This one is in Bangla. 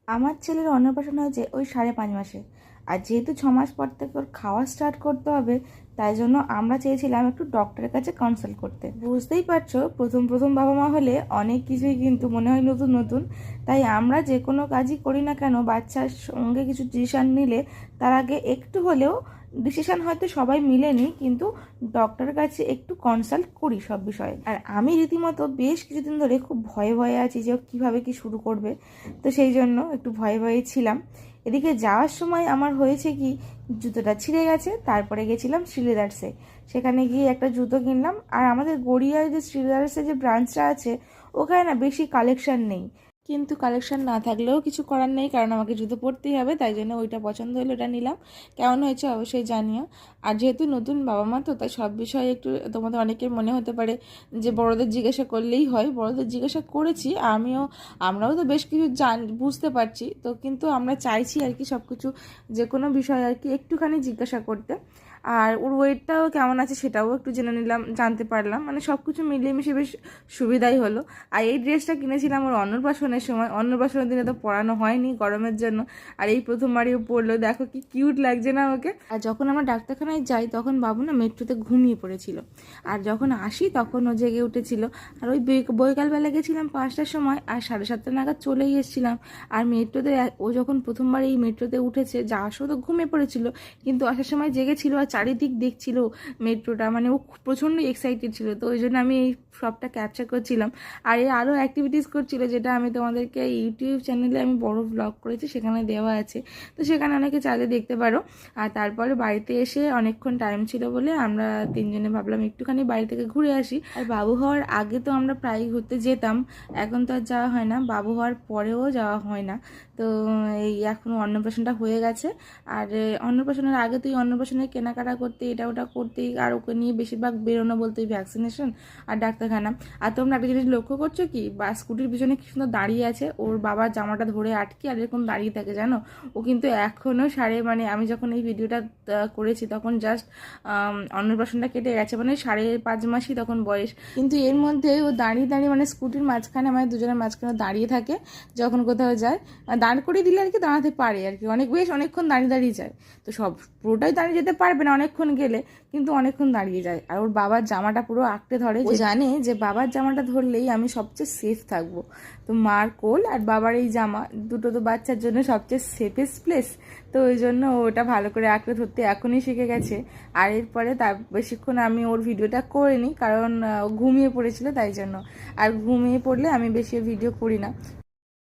আমার ছেলের অন্নপ্রাশন হয়েছে ওই 5.5 মাসে। আর যেহেতু 6 মাস পর থেকে ওর খাওয়া স্টার্ট করতে হবে, তাই জন্য আমরা চেয়েছিলাম একটু ডক্টরের কাছে কনসাল্ট করতে। বুঝতেই পারছো, প্রথম প্রথম বাবা মা হলে অনেক কিছুই কিন্তু মনে হয় নতুন নতুন। তাই আমরা যে কোনো কাজই করি না কেন, বাচ্চার সঙ্গে কিছু ডিসিশান নিলে তার আগে একটু হলেও ডিসিশান হয়তো সবাই মিলে নিই, কিন্তু ডক্টরের কাছে একটু কনসাল্ট করি সব বিষয়ে। আর আমি রীতিমতো বেশ কিছুদিন ধরে খুব ভয়ে ভয়ে আছি যে ও কীভাবে কি শুরু করবে, তো সেই জন্য একটু ভয়ে ভয়ে ছিলাম। এদিকে যাওয়ার সময় আমার হয়েছে কি, জুতোটা ছিঁড়ে গেছে। তারপরে গেছিলাম শ্রীলেদার্সে, সেখানে গিয়ে একটা জুতো কিনলাম। আর আমাদের গড়িয়ায় যে শ্রীলেদার্সে যে ব্রাঞ্চটা আছে, ওখানে না বেশি কালেকশন নেই, কিন্তু কালেকশন না থাকলেও কিছু করার নেই, কারণ আমাকে জুতো পরতেই হবে। তাই জন্য ওইটা পছন্দ হলো, ওটা নিলাম। কেমন হয়েছে অবশ্যই জানিও। আর যেহেতু নতুন বাবা মা, তো তাই সব বিষয়ে একটু তোমাদের অনেকের মনে হতে পারে যে বড়দের জিজ্ঞাসা করলেই হয়। বড়দের জিজ্ঞাসা করেছি আমরাও তো বেশ কিছু বুঝতে পারছি তো, কিন্তু আমরা চাইছি আর কি সব কিছু, যে কোনো বিষয় আর কি একটুখানি জিজ্ঞাসা করতে। আর ওর ওয়েটটাও কেমন আছে সেটাও একটু জেনে নিলাম, জানতে পারলাম। মানে সব কিছু মিলিয়ে মিশিয়ে বেশ সুবিধাই হলো। আর এই ড্রেসটা কিনেছিলাম ওর অন্নপ্রাশনের সময়। অন্নপ্রাশনের দিনে তো পরানো হয়নি গরমের জন্য, আর এই প্রথমবারই ও পরলো। দেখো কি কিউট লাগছে না ওকে। আর যখন আমরা ডাক্তারখানায় যাই তখন বাবু না মেট্রোতে ঘুমিয়ে পড়েছিল, আর যখন আসি তখন ও জেগে উঠেছিল। আর ওই বৈকালবেলা গেছিলাম 5টার সময়, আর 7:30 নাগাদ চলেই এসেছিলাম। আর মেট্রোতে ও যখন প্রথমবার এই মেট্রোতে উঠেছে, যাওয়ার সময় তো ঘুমিয়ে পড়েছিল, কিন্তু আসার সময় জেগেছিল আর চারিদিক দেখছিল মেট্রোটা। মানে ও প্রচণ্ড এক্সাইটেড ছিল, তো ওই জন্য আমি এই সবটা ক্যাপচার করছিলাম। আর এ আরও অ্যাক্টিভিটিস করছিল, যেটা আমি তোমাদেরকে ইউটিউব চ্যানেলে আমি বড় ব্লগ করেছি, সেখানে দেওয়া আছে, তো সেখানে অনেকে চাইলে দেখতে পারো। আর তারপরে বাড়িতে এসে অনেকক্ষণ টাইম ছিল বলে আমরা তিনজনে ভাবলাম একটুখানি বাড়ি থেকে ঘুরে আসি। আর বাবু হওয়ার আগে তো আমরা প্রায়ই ঘুরতে যেতাম, এখন তো আর যাওয়া হয় না। বাবু হওয়ার পরেও যাওয়া হয় না। তো এই এখনও অন্নপ্রাশনটা হয়ে গেছে, আর অন্নপ্রাশনের আগে তুই অন্নপ্রাশনের কেনাকাটা করতে, এটা ওটা করতেই, আর ওকে নিয়ে বেশিরভাগ বেরোনো বলতে ভ্যাকসিনেশন আর ডাক্তারখানা। আর তোমরা একটা জিনিস লক্ষ্য করছো কি, বা স্কুটির পিছনে কি সুন্দর দাঁড়িয়ে আছে, ওর বাবার জামাটা ধরে আটকে আর এরকম দাঁড়িয়ে থাকে জানো। ও কিন্তু এখনও মানে আমি যখন এই ভিডিওটা করেছি তখন জাস্ট অন্নপ্রাশনটা কেটে গেছে, মানে 5.5 মাসই তখন বয়স, কিন্তু এর মধ্যে ও দাঁড়িয়ে দাঁড়িয়ে মানে স্কুটির মাঝখানে, মানে দুজনের মাঝখানে দাঁড়িয়ে থাকে যখন কোথাও যায়। দাঁড় করিয়ে দিলে আর কি দাঁড়াতে পারে আর কি, অনেকক্ষণ দাঁড়িয়ে দাঁড়িয়ে যায়। তো সব পুরোটাই দাঁড়িয়ে যেতে পারবে না অনেকক্ষণ গেলে, কিন্তু অনেকক্ষণ দাঁড়িয়ে যায়। আর ওর বাবার জামাটা পুরো আঁকড়ে ধরে, ও জানে যে বাবার জামাটা ধরলেই আমি সবচেয়ে সেফ থাকবো। তো মার কোল আর বাবার এই জামা দুটো তো বাচ্চার জন্য সবচেয়ে সেফেস্ট প্লেস, তো ওই জন্য ওটা ভালো করে আঁকড়ে ধরতে এখনই শিখে গেছে। আর এরপরে তার বেশিক্ষণ আমি ওর ভিডিওটা করিনি, কারণ ঘুমিয়ে পড়েছিল তাই জন্য। আর ঘুমিয়ে পড়লে আমি বেশি ভিডিও করি না।